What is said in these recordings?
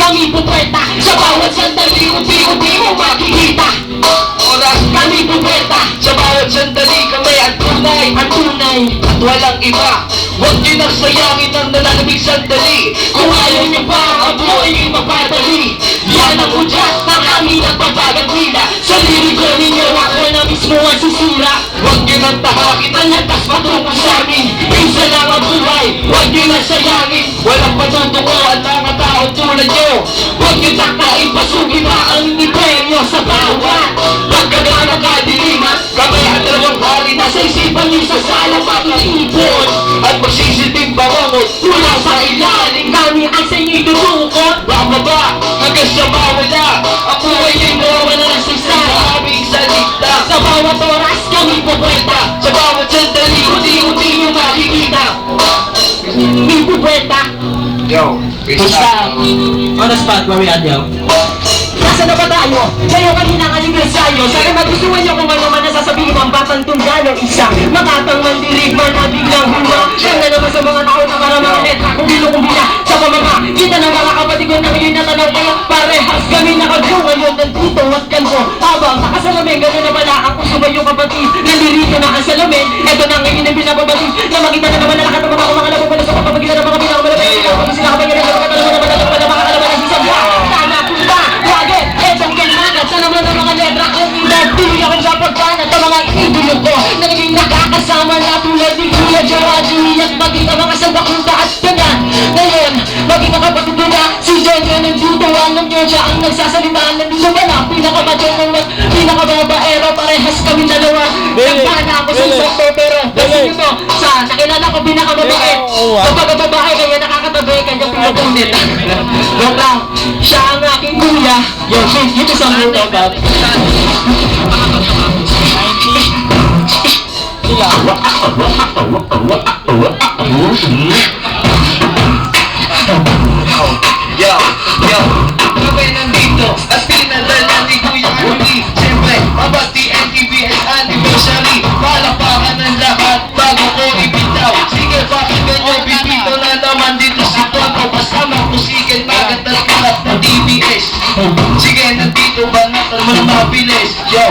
kami pupuwerta. Sa bawat sandali, unti-unti mo makikita. Oras Kami pupuwerta. sa bawat sandali kami ang tunay. Ang tunay. At walang iba. Huwag niyo nang sayangin ang nalalamig sandali. Kung ayaw niyo pa ang buhay ay mapadali. Yan ang udyat na kami nagbabagang tila. Sa liriko ninyo ako na mismo ang susura. Huwag niyo nang tahakin Ang landas patungo sa amin. Isa lang ang buhay. Huwag niyo na sayangin. walang patutungo at mga tao tulad niyo. Huwag niyo takain. Pasugin na ang imperyo sa bawat pagkagana kadiliman. Kami ang dalawang hari na Nasa isipan niyo sa sala pag-iipon. at magsisiting bangongot. Mula sa ilalim kami ay sa inyo'y tutukot. Bababa hanggang sa mawala. Ang buhay ay mawala sa isa aming salita. Sa bawat oras kami pupuwerta. Sa bawat sandali, Unti-unti niyo makikita. May pupuwerta. Yo, Basta, on the spot, where we at, yo? Nasa na ba tayo? Kayo kanina ang anibersaryo. Sana magustuhan niyo kung ano man nasasabihin mo ang batang tunggal o isa. Makatang mandirig man na biglang huma. Yan na naman sa mga tao na para mga letra kung binukumbina sa pamama. Kita ng mga kapatid ko na ngayon natanaw kayo. Parehas kami nakagyo ngayon nandito at kanto. Habang nakasalamin, gano'n na pala ang puso ba yung kapatid. Nandito na ang salamin. Ito na ngayon ang binababatid. Na makita na naman na lahat ng mga labo pala sa kapamagitan ng mga pinakamalapit. Kung sila kapag yan ang katalaman naman natin pala mga kalaman ng sisabya. Sana punta, wagin, etong kailangan. Sana naman ang mga letra kong inagtuloy ako sa pagbanat ng mga idolo ko. Naging nakakasama na tulad ni Kuya Gerardini at maging ang mga sabakuta at ganyan. Ngayon, maging ang kapatid ko na si John na nandito. Alam niyo siya ang nagsasalita. Nandito ba na pinakamadyon ng pinakababaero. Parehas kami dalawa. Nagbana ako sa isang pero kasi nito sa nakilala ko pinakababait. Kapag ang babae kaya nakakatabi kanya pinapunit. Joke lang. Siya ang aking kuya. Yo, ito sa mga about. Yo, yo, kami nandito at pinadala ni Kuya Andy. Siyempre, mabati NTVS anniversary. Palakpakan ng lahat bago ko ibitaw. Sige, pakinggan nyo, bibito na naman dito si Tonto. Kasama ko si Ken Magat at lahat ng TVS. Sige, nandito ba na naman mabilis? Yo,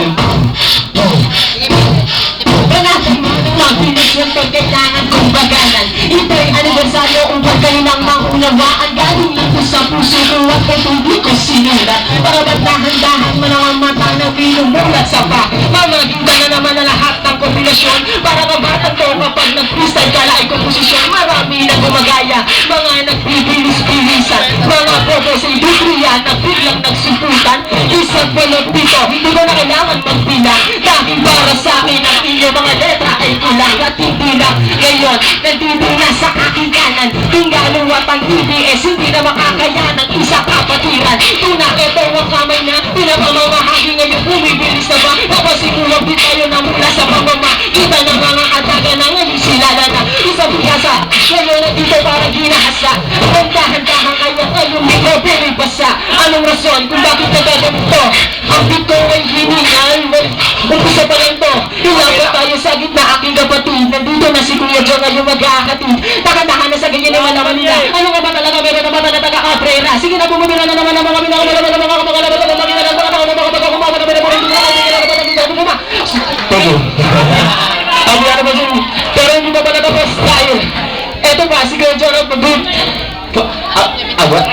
Panatay mo ng mga pinagyan pag kailangan kong bagalan. Ito'y anibersaryo upang kayo ng maunawaan. Galing ito sa puso ko at kay publiko sinulat. Para ba't dahan-dahan mo ng mata na pinumulat sa pa. Mamaging ka na naman na lahat ng kombinasyon. Para kabatan ko kapag nag-freestyle kala ay komposisyon. Marami na gumagaya, mga nagbibilis-bilisan. Mga photos ay bibriya, nagbiglang nagsuputan. Isang balot dito, hindi ko na kailangan magbilang. Dahil para sa akin ang inyong mga letra ay kulang at hindi lang. Ngayon, nandito na sa aking kanan. Tinggaluwat ang TBS, hindi na makakaya ng isang kapatiran. Tuna, ito ang kamay na pinapamamahagi ngayon. Bumibilis na ba? Napasigulang di tayo na mula sa pamama. Kita ng mga kataga na ngayon silala na. Isang bigasa, ngayon nandito para ginahasa. Ang dahan-dahan kaya ngayong mikro pinibasa. Anong rason kung bakit nagaganito? Ang bito ay hiningal mo. Umpisa pa lang to. Ilapot tayo sa gitna aking kapatid. Nandito na si Kuya John ngayong mag-aakatid. Takandahan na sa ganyan naman naman nila. Ano nga ba talaga meron naman na taga-kaprera? Sige na bumumila na naman ang mga pinakalaman ng mga kapagalaman ng mga kinalaman ng mga pagkakumawa na pinapura hindi na Togo. Sabi na naman yung pero hindi pa ba natapos tayo? Eto pa, si Kuya John ang pag-group. What?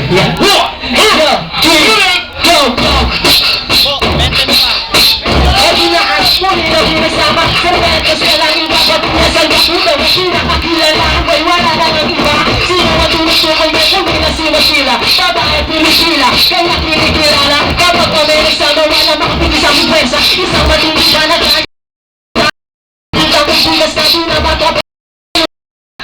Yeah. Pinasama sa bento siya lang iba patuloy sa luputo. Pinakakilala ang may wala lang ang iba. Sino matulog ko kay Meto may nasinasila. Babae pinisila kaya kinikilala. Kapag kami nagsama wala makapilis ang pwersa. Isang matinig ka na dahil isang magbigas na binabato.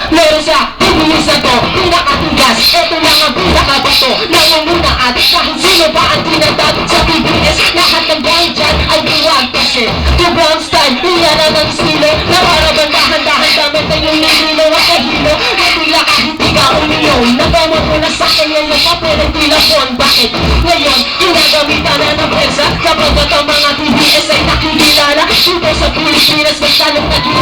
Meron siya, hibilis na to, pinakatigas. Ito lang ang pinakabato. Nangunguna at kahit sino pa ang tinatapit sa PBS. Lahat ng gawin dyan ay buwag kasi to brown style, iyanan ng estilo. Na para bang dahan-dahan damit ay yung nililo at kahilo. Na tila kahit di ka umiyaw. Nagamot mo na sa kanya yung papel ay tilapon. Bakit? Ngayon, ginagamitan na ng pwersa. Kapag ang mga TBS ay nakikilala. Dito sa Pilipinas, magsalong naging